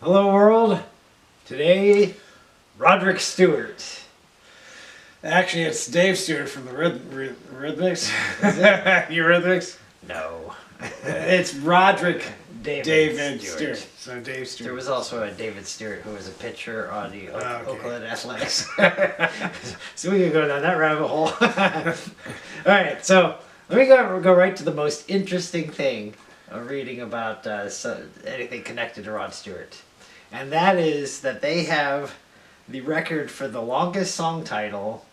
Hello world. Today, Rod Stewart. Actually, it's Dave Stewart from the Rhythmics. Eurythmics? No. It's Roderick David Stewart. So Dave Stewart. There was also a David Stewart who was a pitcher on the Oakland Athletics. So we can go down that rabbit hole. Alright, so let me go right to the most interesting thing of reading about anything connected to Rod Stewart. And that is that they have the record for the longest song title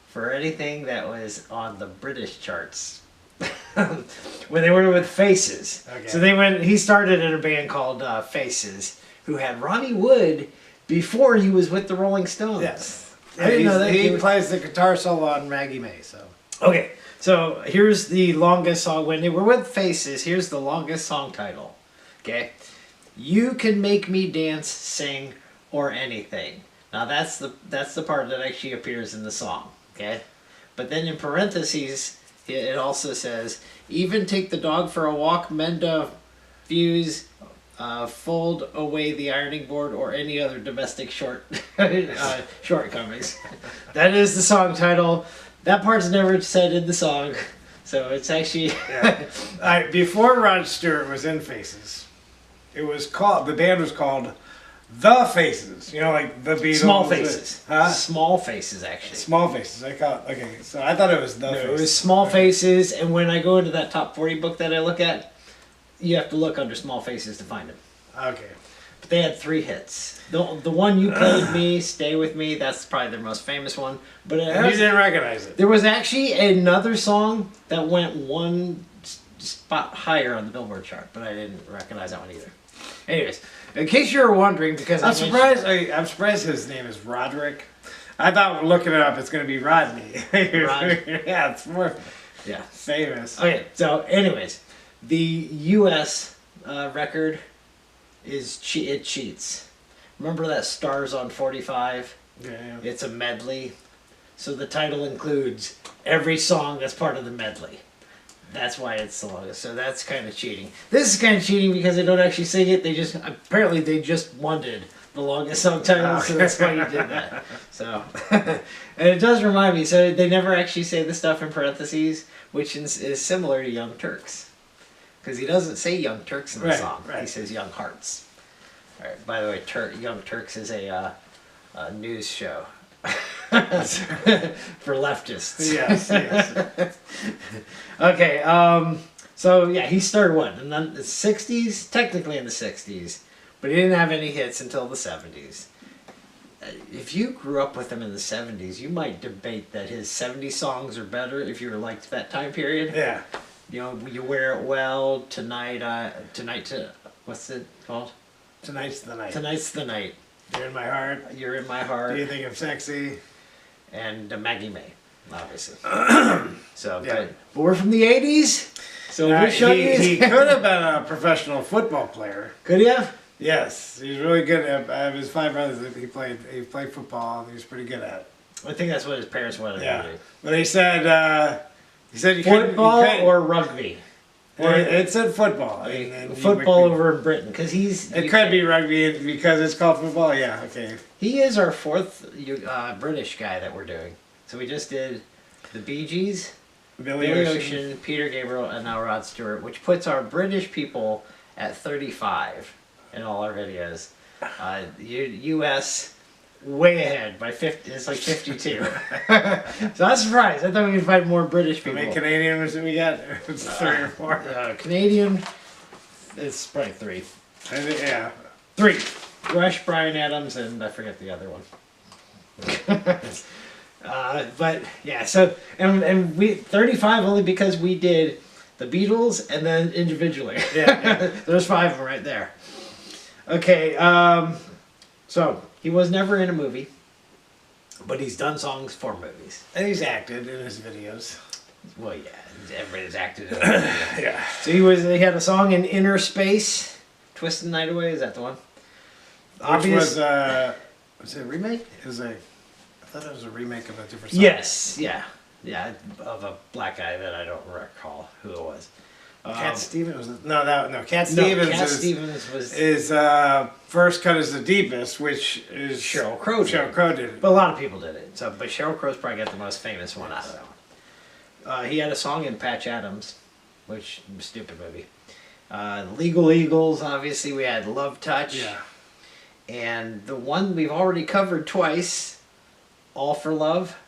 for anything that was on the British charts. When they were with Faces. Okay. So he started in a band called Faces, who had Ronnie Wood before he was with the Rolling Stones. Yes. I didn't know that. He plays the guitar solo on Maggie May, so. Okay, so here's the longest song. When they were with Faces, here's the longest song title. Okay? You can make me dance, sing, or anything. Now that's the part that actually appears in the song. Okay? But then in parentheses, it also says, even take the dog for a walk, mend a fuse, fold away the ironing board, or any other domestic shortcomings. That is the song title. That part's never said in the song, so it's actually... Yeah. Before Rod Stewart was in Faces, the band was called The Faces. You know, like the Beatles. Small Faces. Huh? Small Faces, actually. Small Faces. Okay, so I thought it was The Faces. It was Small Faces, and when I go into that top 40 book that I look at, you have to look under Small Faces to find them. Okay. But they had 3 hits. The one you played me, Stay With Me, that's probably their most famous one. But You didn't recognize it. there was actually another song that went one spot higher on the Billboard chart, but I didn't recognize that one either. Anyways, in case you were wondering, because I'm surprised his name is Roderick. I thought looking it up, it's going to be Rodney. Yeah, it's more famous. Okay, so anyways, the U.S. Record is it cheats. Remember that Stars on 45? Yeah. It's a medley. So the title includes every song that's part of the medley. That's why it's the longest. So that's kind of cheating. This is kind of cheating because they don't actually sing it. They just wanted the longest song title, so that's why you did that. So, and it does remind me. So they never actually say the stuff in parentheses, which is similar to Young Turks, because he doesn't say Young Turks in the song. Right. He says Young Hearts. All right. By the way, Young Turks is a news show. For leftists. Yes. Okay, so yeah, he started in the 60s, technically in the 60s, but he didn't have any hits until the 70s. If you grew up with him in the 70s, you might debate that his 70s songs are better if you were liked that time period. Yeah. You know, You Wear It Well, what's it called? Tonight's the night. Tonight's the Night. You're in my heart. You're in My Heart. Do you think I'm sexy? And Maggie May, obviously. So, Yeah. but we're from the 80s, so we showed you. He could have been a professional football player. Could he have? Yes, he's really good at his 5 brothers. He played football. And he was pretty good at it. I think that's what his parents wanted him to do. But he said you couldn't. Football or rugby? It said football. And Football over in Britain, because It could be rugby because it's called football. Yeah. Okay. He is our 4th British guy that we're doing. So we just did the Bee Gees, Billy Ocean, Peter Gabriel, and now Rod Stewart, which puts our British people at 35 in all our videos. U.S. way ahead by 50. It's like 52. So I'm surprised. I thought we could find more British people. How many Canadians do we got? It's 3 or 4. Canadian, it's probably 3. Yeah. 3. Rush, Bryan Adams, and I forget the other one. But yeah, so and we 35 only because we did the Beatles and then individually. Yeah. There's 5 of them right there. Okay, so he was never in a movie, but he's done songs for movies. And he's acted in his videos. Well, yeah, everybody's acted in a movie. Yeah. So he had a song in Inner Space, Twist the Night Away. Is that the one? Which was it a remake? I thought it was a remake of a different song. Yes, yeah, of a black guy that I don't recall who it was. Cat Stevens was no. Cat Stevens Cat Stevens was is First Cut is the Deepest, which is Sheryl Crow. Sheryl Crow did it. But a lot of people did it. So, but Sheryl Crow's probably got the most famous one out of that one. He had a song in Patch Adams, which stupid movie. Legal Eagles, obviously we had Love Touch. Yeah. And the one we've already covered twice, All for Love,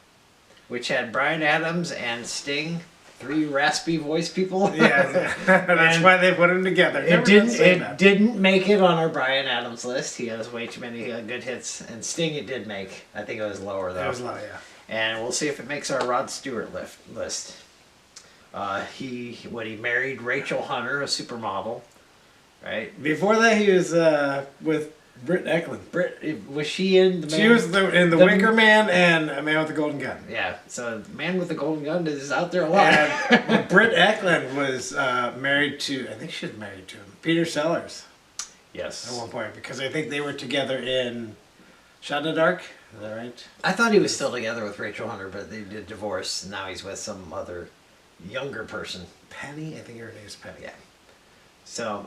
which had Bryan Adams and Sting, 3 raspy voice people. Yeah, that's why they put them together. It didn't make it on our Bryan Adams list. He has way too many good hits. And Sting it did make. I think it was lower though. It was low, yeah. And we'll see if it makes our Rod Stewart list. He married Rachel Hunter, a supermodel, right? Before that, he was with Britt Eklund. Was she in the Man? She was in the Wicker Man and A Man with the Golden Gun. Yeah, so Man with the Golden Gun is out there a lot. And Britt Eklund was married to, I think she was married to him, Peter Sellers. Yes. At one point, because I think they were together in Shot in the Dark. Is that right? I thought he was still together with Rachel Hunter, but they did divorce. Now he's with some other younger person. Penny? I think her name is Penny. Yeah. So,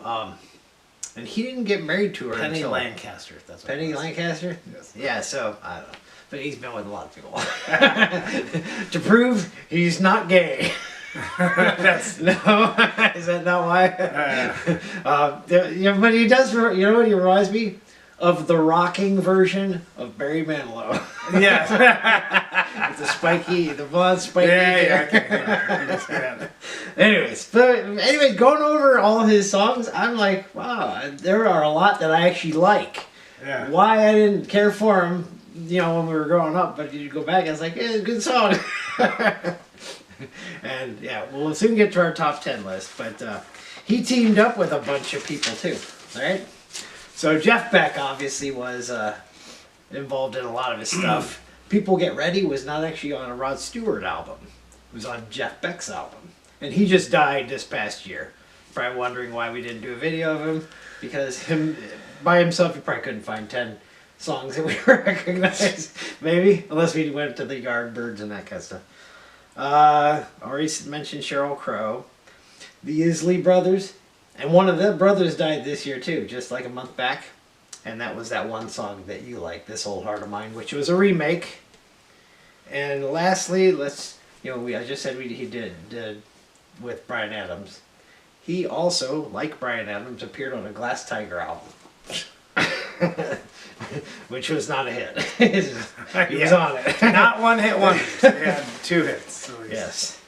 and he didn't get married to her Penny until Lancaster. That's what Penny Lancaster? Yes. Yeah, so, I don't know. But he's been with a lot of people. To prove he's not gay. No? Is that not why? But he does, you know what he reminds me? Of the rocking version of Barry Manilow. Yeah. With the blonde spiky Yeah, hair. okay. Anyways, going over all his songs, I'm like, wow, there are a lot that I actually like. Yeah. Why I didn't care for him, when we were growing up, but you go back, I was like, yeah, good song. And yeah, we'll soon get to our top 10 list, but he teamed up with a bunch of people too, all right? So Jeff Beck obviously was involved in a lot of his stuff. People Get Ready was not actually on a Rod Stewart album. It was on Jeff Beck's album. And he just died this past year. Probably wondering why we didn't do a video of him. Because him by himself, he probably couldn't find 10 songs that we recognize. Maybe. Unless we went to the Yardbirds and that kind of stuff. Already mentioned Sheryl Crow. The Isley Brothers. And one of the brothers died this year too, just like a month back. And that was that one song that you like, This Old Heart of Mine, which was a remake. And lastly, I just said he did with Bryan Adams. He also, like Bryan Adams, appeared on a Glass Tiger album. Which was not a hit. He was on it. Not one hit wonders. They had 2 hits. Yes.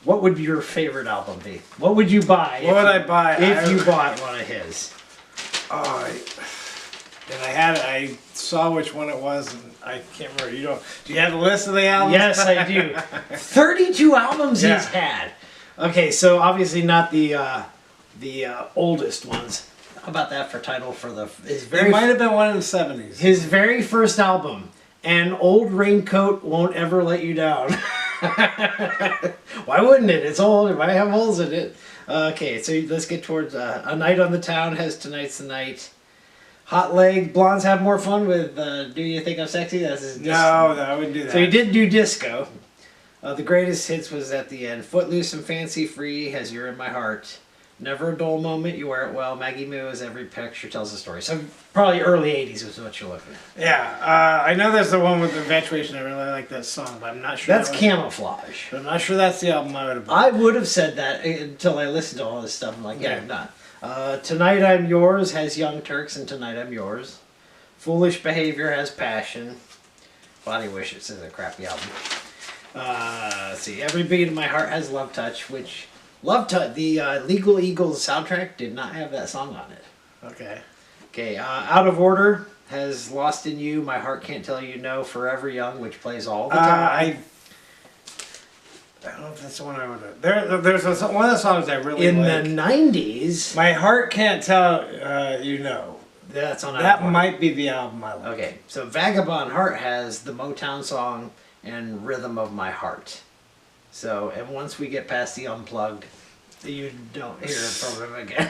What would your favorite album be? What would you buy? What would I buy? If you bought one of his. I saw which one it was, and I can't remember. Do you have a list of the albums? Yes, I do. 32 albums he's had. Okay, so obviously not the oldest ones. How about that for title for his very? It might have been one in the 70s. His very first album, An Old Raincoat Won't Ever Let You Down. Why wouldn't it? It's old. It might have holes in it. Okay, so let's get towards A Night on the Town has Tonight's the Night. Hot Leg, Blondes Have More Fun with Do You Think I'm Sexy? That's his No, I wouldn't do that. So he did do disco. The greatest hits was at the end. Footloose and Fancy Free has You're in My Heart. Never a Dull Moment, You Wear It Well. Maggie Moo is Every Picture Tells a Story. So probably early 80s was what you're looking at. Yeah, I know there's the one with Infatuation. I really like that song, but I'm not sure. That's Camouflage. I'm not sure that's the album I would have bought. I would have said that until I listened to all this stuff. I'm like, yeah, I'm not. Tonight I'm Yours has Young Turks and Tonight I'm Yours. Foolish Behavior has Passion. Body Wishes is a crappy album. Let's see. Every Beat of My Heart has Love Touch, which the Legal Eagles soundtrack did not have that song on it. Okay. Okay, Out of Order has Lost in You, My Heart Can't Tell You No, Forever Young, which plays all the time. I don't know if that's the one I would have. There's one of the songs I really in like. the 90s. My Heart Can't Tell You No. That's on That might be the album I like. Okay, so Vagabond Heart has the Motown song and Rhythm of My Heart. So, and once we get past the Unplugged, you don't hear from him again.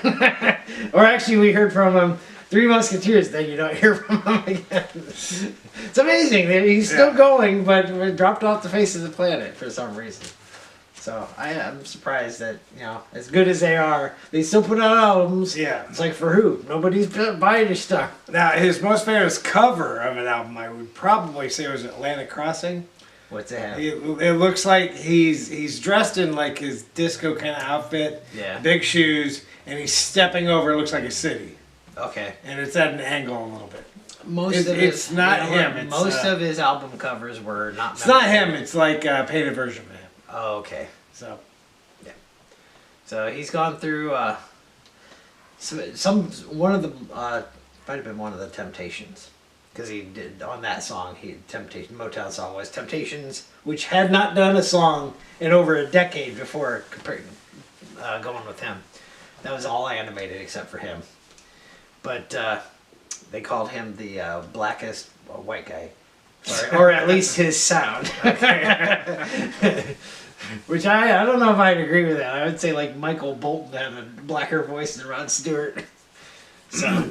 Or actually, we heard from him Three Musketeers, then you don't hear from him again. It's amazing. He's still going, but dropped off the face of the planet for some reason. So I'm surprised that, as good as they are, they still put out albums. Yeah. It's like, for who? Nobody's buying his stuff. Now, his most famous cover of an album, I would probably say, was Atlantic Crossing. What's it have? It looks like he's dressed in like his disco kind of outfit, Yeah. big shoes, and he's stepping over. It looks like a city, Okay. and it's at an angle a little bit. It's not him. Most of his album covers were not. It's not him. It's like a painted version of him. Oh, okay. So, So he's gone through one of the might have been one of the Temptations, because he did on that song. Motown song was Temptations, which had not done a song in over a decade before going with him. That was all animated except for him. But they called him the blackest white guy, or at least his sound. Which I don't know if I'd agree with that. I would say like Michael Bolton had a blacker voice than Rod Stewart. So,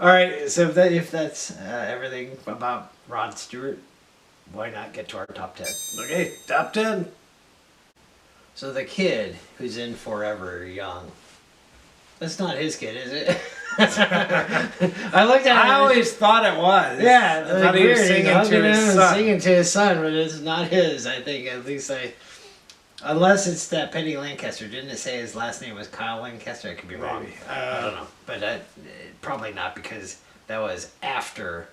all right. So if that's everything about Rod Stewart, why not get to our top 10? okay, top 10. So the kid who's in Forever Young. That's not his kid, is it? I looked at it. I always thought it was. Yeah, I thought he was singing to his son. Singing to his son, but it's not his. I think at least unless it's that Penny Lancaster. Didn't it say his last name was Kyle Lancaster? I could be wrong. Maybe. I don't know, but probably not, because that was after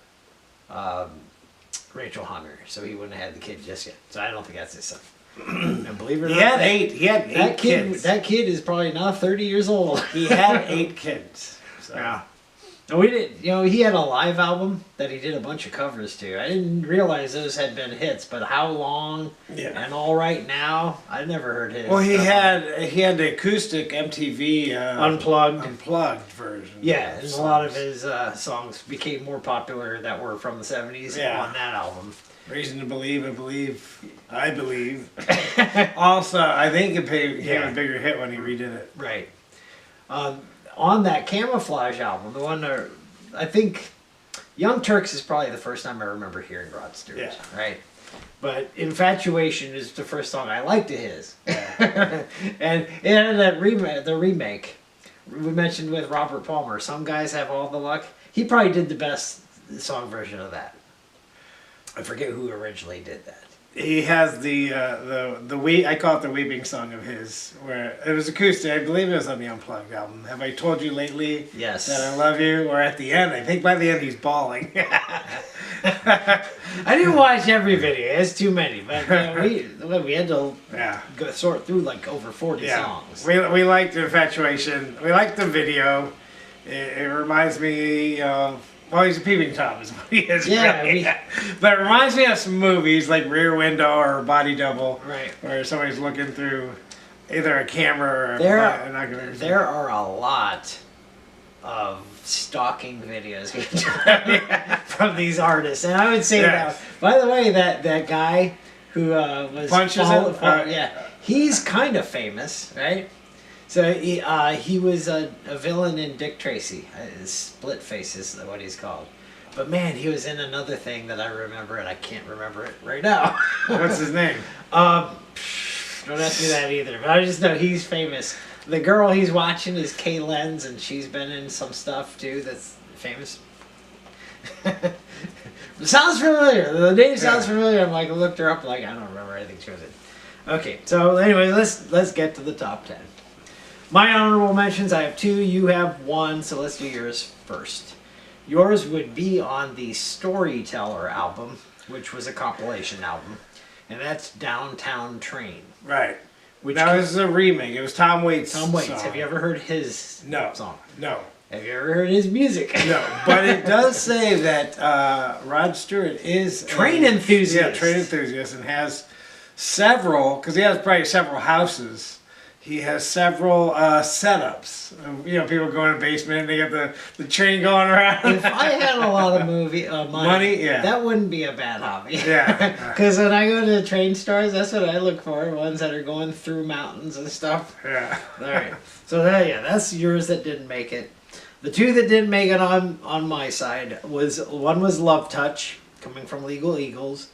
Rachel Hunter, so he wouldn't have had the kid just yet. So I don't think that's his son. And believe it or not, He had eight kids. That kid is probably not 30 years old. He had 8 kids. So. Yeah. And we did, he had a live album that he did a bunch of covers to. I didn't realize those had been hits, but How Long and All Right Now, I never heard his. Well, he had the acoustic MTV unplugged version. Yeah, and a lot of his songs became more popular that were from the 70s on that album. Reason to Believe, I Believe. Also, I think it became a bigger hit when he redid it. Right. On that Camouflage album, the one that I think Young Turks is probably the first time I remember hearing Rod Stewart. Yeah. Right. But Infatuation is the first song I liked of his. Yeah. And it had that remake we mentioned with Robert Palmer. Some Guys Have All the Luck. He probably did the best song version of that. I forget who originally did that. He has I call it the weeping song of his, where it was acoustic. I believe it was on the Unplugged album. Have I Told You Lately Yes. that I love you? Or at the end, I think by the end he's bawling. I didn't watch every video. It's too many, but we had to go sort through like over 40 songs. We liked Infatuation. We liked the video. It reminds me of. Well, he's a peeping Tom, is what he is. Yeah, really. But it reminds me of some movies like Rear Window or Body Double, right? Where somebody's looking through either a camera or binoculars. There are a lot of stalking videos from these artists, and I would say that. By the way, that guy who was he's kind of famous, right? So he was a villain in Dick Tracy. Split Face is what he's called. But man, he was in another thing that I remember, and I can't remember it right now. What's his name? Don't ask me that either. But I just know he's famous. The girl he's watching is Kay Lenz, and she's been in some stuff too that's famous. Sounds familiar. The name sounds familiar. I'm like, I looked her up. Like, I don't remember anything she was in. Okay, so anyway, let's get to the top 10. My honorable mentions, I have 2, you have 1, so let's do yours first. Yours would be on the Storyteller album, which was a compilation album, and that's Downtown Train. Right. Now this is a remake. It was Tom Waits' song. Have you ever heard his song? No. Have you ever heard his music? No. But it does say that Rod Stewart is train enthusiast. Yeah, train enthusiast, and has several, because he has probably several houses. He has several setups. People go in the basement and they get the train going around. If I had a lot of money, that wouldn't be a bad hobby. Yeah. Because when I go to the train stores, that's what I look for, ones that are going through mountains and stuff. Yeah. All right. So that's yours that didn't make it. The 2 that didn't make it on my side one was Love Touch, coming from Legal Eagles.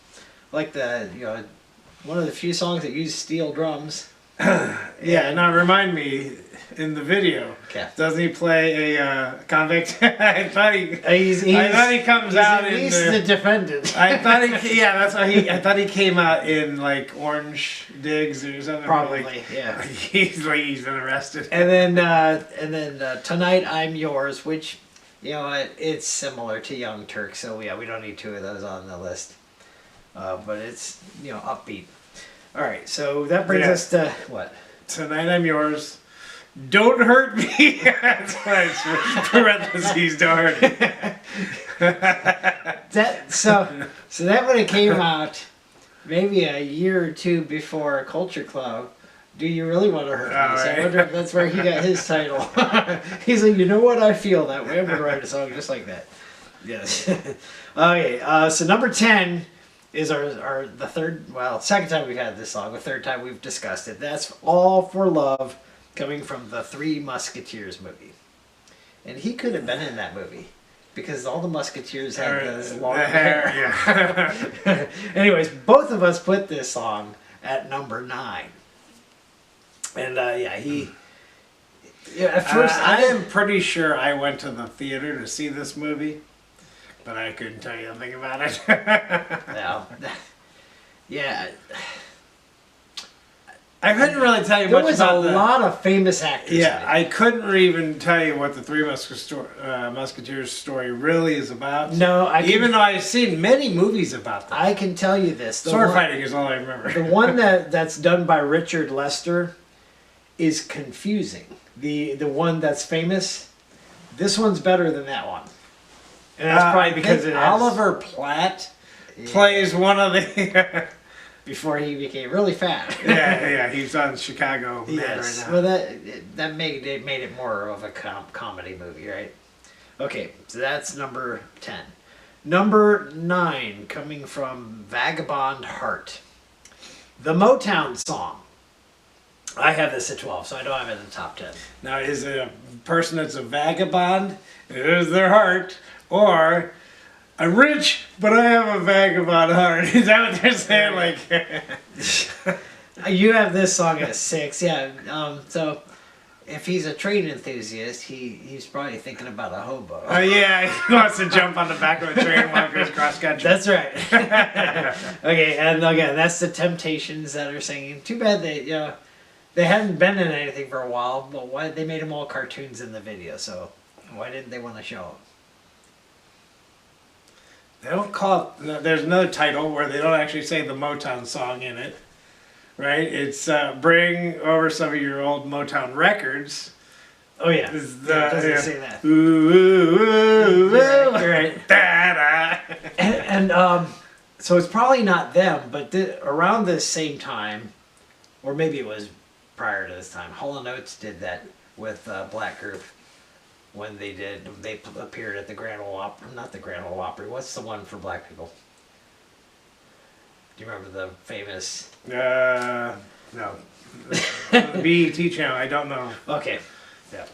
Like one of the few songs that use steel drums. Yeah, now remind me, in the video, Okay. doesn't he play a convict? I thought he comes he's out at in least the defendant. I thought that's why I thought he came out in like Orange Digs or something. Probably, like, yeah. He's been arrested. And then Tonight I'm Yours, which, you know, it's similar to Young Turk, so yeah, we don't need two of those on the list. But it's, you know, upbeat. All right, so that brings us to what? Tonight I'm Yours. Don't hurt me. That's why it's parentheses. Don't hurt me. So that when it came out, maybe a year or two before Culture Club. Do you really want to hurt me? So I wonder if that's where he got his title. He's like, you know what? I feel that way. I'm gonna write a song just like that. Yes. Okay. So number 10 is the second time we've had this song. The third time we've discussed it. That's All for Love, coming from the Three Musketeers movie. And he could have been in that movie because all the Musketeers had this long hair. Yeah. Anyways, both of us put this song at number 9. And at first I am pretty sure I went to the theater to see this movie, but I couldn't tell you anything about it. Yeah. I couldn't really tell you There much was about a lot of famous actors. Yeah, in it. I couldn't even tell you what the Three Musketeers story really is about. No, even though I've seen many movies about that. I can tell you this. Sword fighting is all I remember. The one that's done by Richard Lester is confusing. The one that's famous, this one's better than that one. And that's probably because it has, Oliver Platt plays one of the... before he became really fat. yeah, he's on Chicago Man right now. Well, that made it more of a comedy movie, right? Okay, so that's number 10. Number 9, coming from Vagabond Heart, the Motown song. I have this at 12, so I don't have it in the top 10. Now, is it a person that's a vagabond? Is their heart, or I'm rich, but I have a vagabond heart? Is that what they're saying? Like, you have this song at 6, yeah. So if he's a train enthusiast, he's probably thinking about a hobo. Yeah, he wants to jump on the back of a train while it goes cross country. That's right. Okay, and again, that's the Temptations that are singing. Too bad they haven't been in anything for a while, but why they made them all cartoons in the video? So why didn't they want to show them? They don't call it, there's another title where they don't actually say the Motown song in it, right? It's bring over some of your old Motown records. Oh yeah, it doesn't say that. Ooh, You're right. da-da. And so it's probably not them, but around this same time, or maybe it was prior to this time, Hall & Oates did that with Black Group. When they appeared at the Grand Ole Opry, not the Grand Ole Opry, what's the one for black people? Do you remember the famous? No. BET channel, I don't know. Okay, yeah.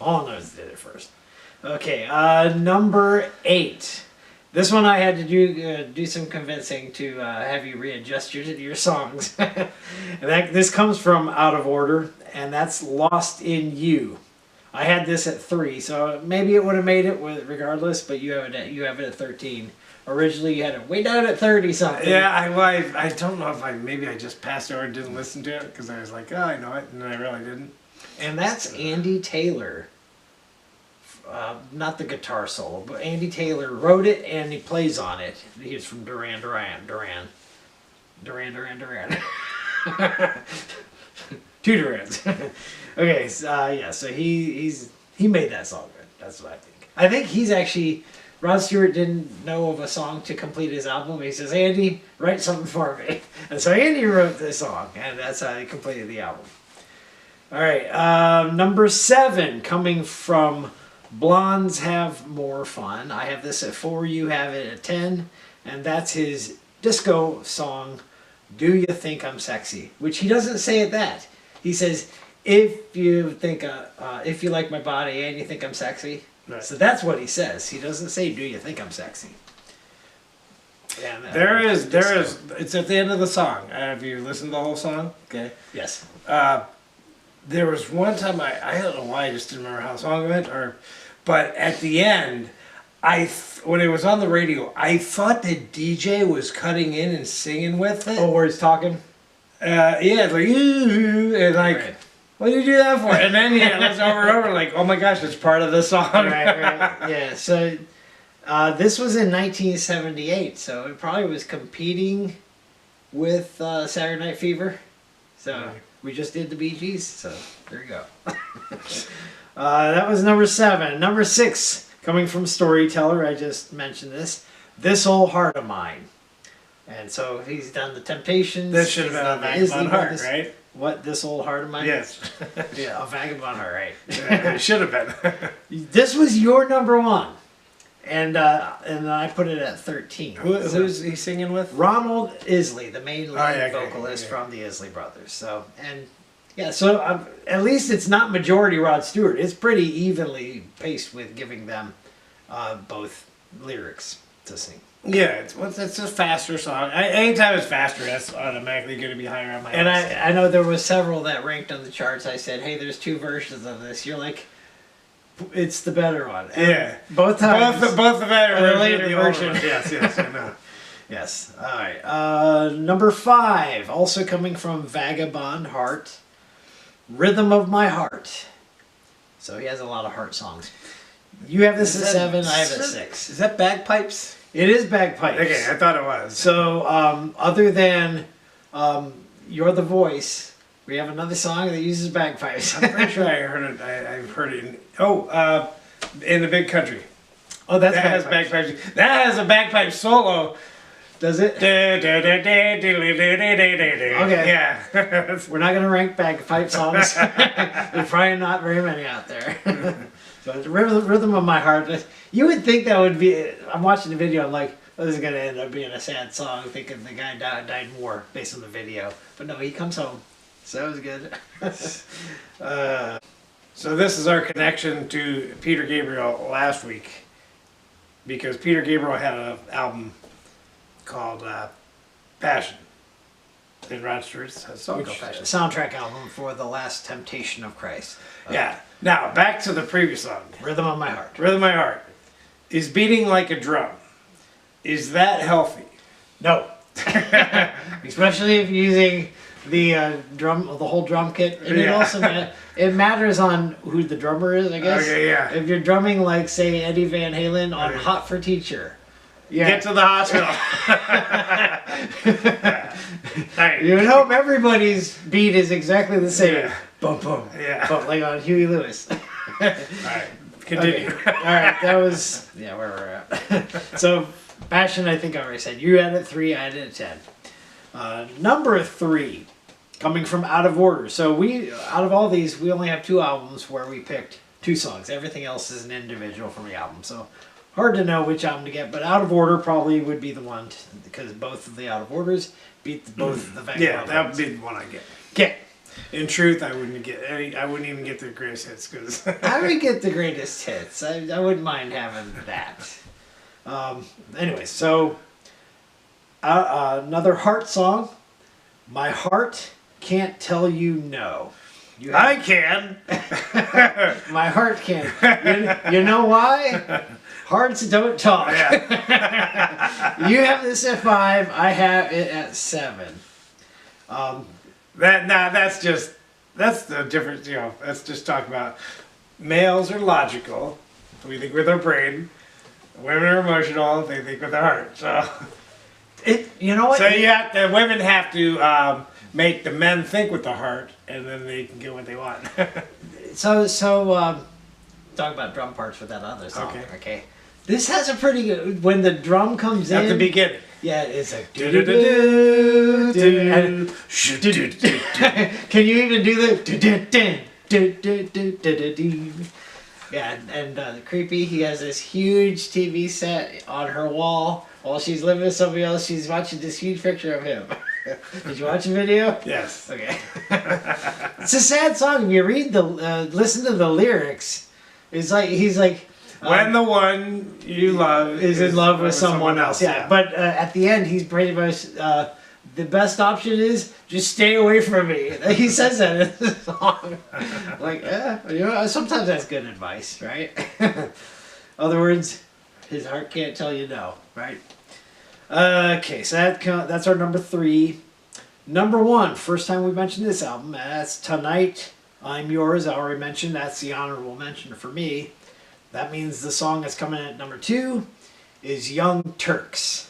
All Oates did it first. Okay, number 8. This one I had to do some convincing to have you readjust your songs. And this comes from Out of Order, and that's Lost in You. I had this at 3, so maybe it would have made it regardless, but you have it at 13. Originally you had it way down at 30 something. Yeah, I don't know if maybe I just passed over and didn't listen to it because I was like, oh, I know it, and I really didn't. And that's Andy Taylor. Not the guitar solo, but Andy Taylor wrote it and he plays on it. He's from Duran Duran. Two Durans. Okay, so he made that song good. That's what I think. I think he's actually, Rod Stewart didn't know of a song to complete his album. He says, Andy, write something for me. And so Andy wrote this song, and that's how he completed the album. All right, number 7, coming from Blondes Have More Fun. I have this at 4, you have it at 10, and that's his disco song, Do You Think I'm Sexy? Which he doesn't say it that. He says, if you like my body and you think I'm sexy. Right. So that's what he says. He doesn't say, do you think I'm sexy? Yeah, no, There is. It's at the end of the song. Have you listened to the whole song? Okay. Yes. There was one time I don't know why I just didn't remember how the song went, but at the end, when it was on the radio, I thought the DJ was cutting in and singing with it. Oh, where he's talking? Yeah, it's like ooh, and like, Right. what do you do that for? And then yeah, that's over and over. Like, oh my gosh, it's part of the song. Right. Yeah. So this was in 1978, so it probably was competing with Saturday Night Fever. So Right. we just did the Bee Gees. So there you go. That was number 7. Number 6, coming from Storyteller. I just mentioned this. This Old Heart of Mine. And so he's done the Temptations. This should have been a Vagabond Heart, right? What, This Old Heart of Mine? Yes. Yeah, a Vagabond Heart, right. Yeah, it should have been. This was your number 1. And I put it at 13. Who's he singing with? Ronald Isley, the main lead okay, vocalist from the Isley Brothers. So, and yeah, so at least it's not majority Rod Stewart. It's pretty evenly paced with giving them both lyrics to sing. Yeah, it's a faster song. Anytime it's faster, that's automatically going to be higher on my And list. I know there was several that ranked on the charts. I said, hey, there's 2 versions of this. You're like, it's the better one. And Yeah. both times. Both the better the version, later the older version. one. Yes, I know. Yes. All right. Number 5, also coming from Vagabond Heart, Rhythm of My Heart. So he has a lot of heart songs. You have this at 7, I have it at 6. Is that bagpipes? It is bagpipes. Okay, I thought it was. So other than You're the Voice, we have another song that uses bagpipes. I'm pretty sure I heard it. I've heard it in the Big Country. Oh, that's That has bagpipes. That has a bagpipe solo. Does it? Okay. Yeah. We're not going to rank bagpipe songs. There's probably not very many out there. So it's Rhythm of My Heart. You would think that would be... I'm watching the video, I'm like, oh, this is going to end up being a sad song, thinking the guy died in war based on the video. But no, he comes home. So it was good. So this is our connection to Peter Gabriel last week, because Peter Gabriel had an album called Passion. And Rod Stewart's has a song called Passion. Soundtrack album for The Last Temptation of Christ. Yeah. Now back to the previous song. Rhythm of My Heart. Rhythm of My Heart is beating like a drum. Is that healthy? No. Especially if you're using the the whole drum kit, and it Yeah. also it matters on who the drummer is, I guess. Okay, yeah. If you're drumming like say Eddie Van Halen on Okay. "Hot for Teacher," yeah, Get to the hospital. Hey. you would hope everybody's beat is exactly the same. Yeah. Boom, boom, Yeah. boom, like on Huey Lewis. Alright, continue. Okay. All right, that was where we're at. So, Passion, I think I already said. You had it 3, I had it 10. Number 3, coming from Out of Order. So out of all these, we only have 2 albums where we picked 2 songs. Everything else is an individual from the album. So hard to know which album to get, but Out of Order probably would be the one because both of the Out of Orders beat both of the Vagabond. Yeah, that would be the one I get. Okay. In truth, I wouldn't get any. I wouldn't even get the greatest hits because. I would get the greatest hits. I wouldn't mind having that. Anyway, so another heart song. My Heart Can't Tell You No. I can. My heart can't. You know why? Hearts don't talk. Yeah. You have this at 5. I have it at 7. That's the difference. Let's just talk about males are logical. We think with our brain. Women are emotional. They think with their heart. So You know what? So the women have to make the men think with the heart, and then they can get what they want. So talk about drum parts with that other song. Okay. This has a pretty good when the drum comes in At the beginning. Yeah, it's like Do do do do do. Can you even do the Yeah, and Creepy, he has this huge TV set on her wall while she's living with somebody else. She's watching this huge picture of him. Did you watch the video? Yes. Okay. It's a sad song. If you read listen to the lyrics, it's like he's like, When the one you love is in love with someone else. Yeah. But at the end, he's pretty much the best option is just stay away from me. He says that in the song. Like, sometimes that's good advice, right? Other words, his heart can't tell you no, right? Okay, so that's our number 3. Number 1, first time we mentioned this album, that's Tonight, I'm Yours. I already mentioned that's the honorable mention for me. That means the song that's coming at number 2 is Young Turks.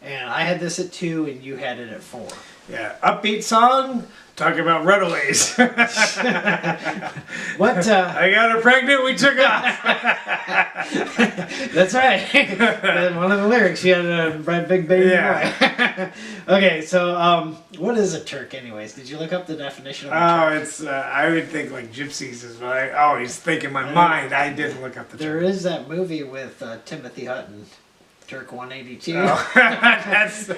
And I had this at 2 and you had it at 4. Yeah, upbeat song, talking about runaways. What? I got her pregnant, we took off. That's right. One of the lyrics, she had a big baby boy. Okay, so what is a Turk anyways? Did you look up the definition of a Turk? It's, I would think like gypsies is what I always think in my mind. I didn't look up the There term. is that movie with Timothy Hutton. Turk 182. That's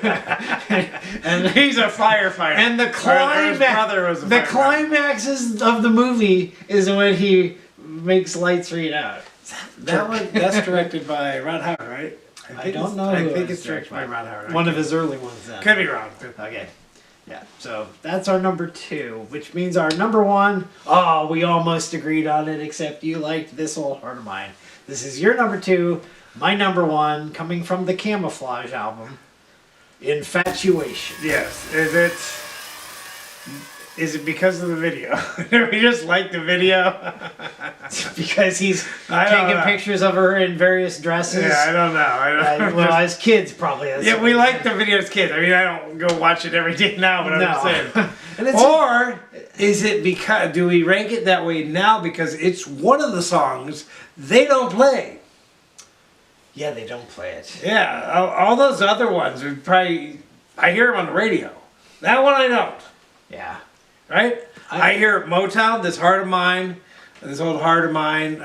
And he's a firefighter. And the His brother was a the firefighter. climaxes of the movie is when he makes lights read out. That's directed by Rod Howard, right? I don't know. I who think it's it's directed by Rod Howard. One of his early ones then. Could be wrong. Okay. Yeah, so that's our number 2, which means our number 1, oh, we almost agreed on it, except you liked This Old Heart of Mine. This is your number 2, my number 1, coming from the Camouflage album, Infatuation. Yes. Is it because of the video? We just like the video. Because he's I don't taking know. pictures of her in various dresses. Yeah, I don't know. Well, as kids, probably. Yeah, we like the video as kids. I mean, I don't go watch it every day now, but I'm saying. And it's, Or is it because, do we rank it that way now because it's one of the songs they don't play? yeah, they don't play it. Yeah, all those other ones, I hear them on the radio. That one I don't, Yeah. right? I hear Motown, This Heart of Mine, This Old Heart of Mine,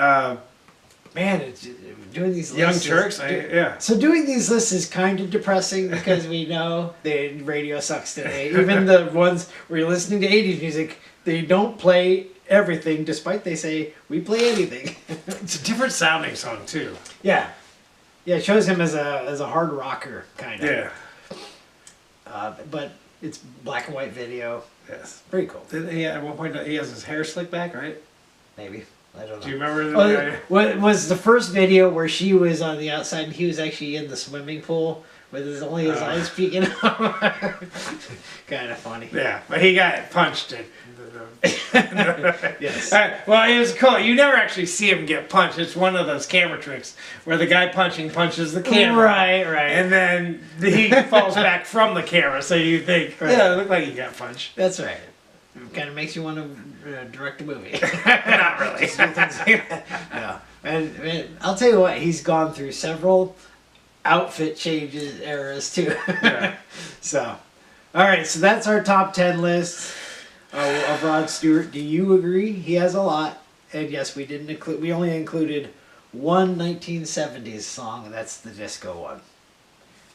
Man, it's, doing these Young lists Turks, is, So doing these lists is kind of depressing because we know the radio sucks today. Even the ones where you're listening to 80s music, they don't play everything, despite they say, we play anything. It's a different sounding song too. Yeah. Yeah, it shows him as a hard rocker, kind of. Yeah. But it's black and white video. Yes. Pretty cool. Did he, at one point, he has his hair slicked back, right? Maybe. I don't know. Do you remember? What was the first video where she was on the outside and he was actually in the swimming pool with only his eyes peeking out? Kind of funny. Yeah, but he got punched. Yes. Well, it was cool. You never actually see him get punched. It's one of those camera tricks where the guy punches the camera. Right. And then he falls back from the camera, so you think, Right. yeah, it looked like he got punched. That's right. It kind of makes you want to direct a movie. Not really. No. And I'll tell you what, he's gone through several outfit changes eras too. Yeah. So, all right. So that's our top 10 list of Rod Stewart. Do you agree? He has a lot. And yes, we didn't include. We only included one 1970s song, and that's the disco one.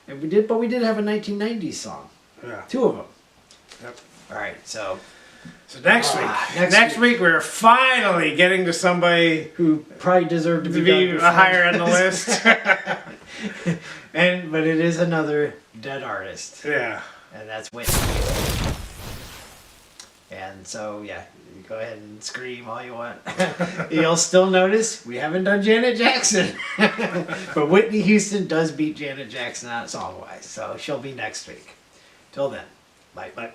And we did have a 1990s song. Yeah. 2 of them. Yep. All right. So next week. Next week we're finally getting to somebody who probably deserved to to be be higher on the list. But it is another dead artist, Yeah. and that's Whitney. And so, yeah, you go ahead and scream all you want. You'll still notice we haven't done Janet Jackson. But Whitney Houston does beat Janet Jackson out song-wise, so she'll be next week. Till then, bye. Bye.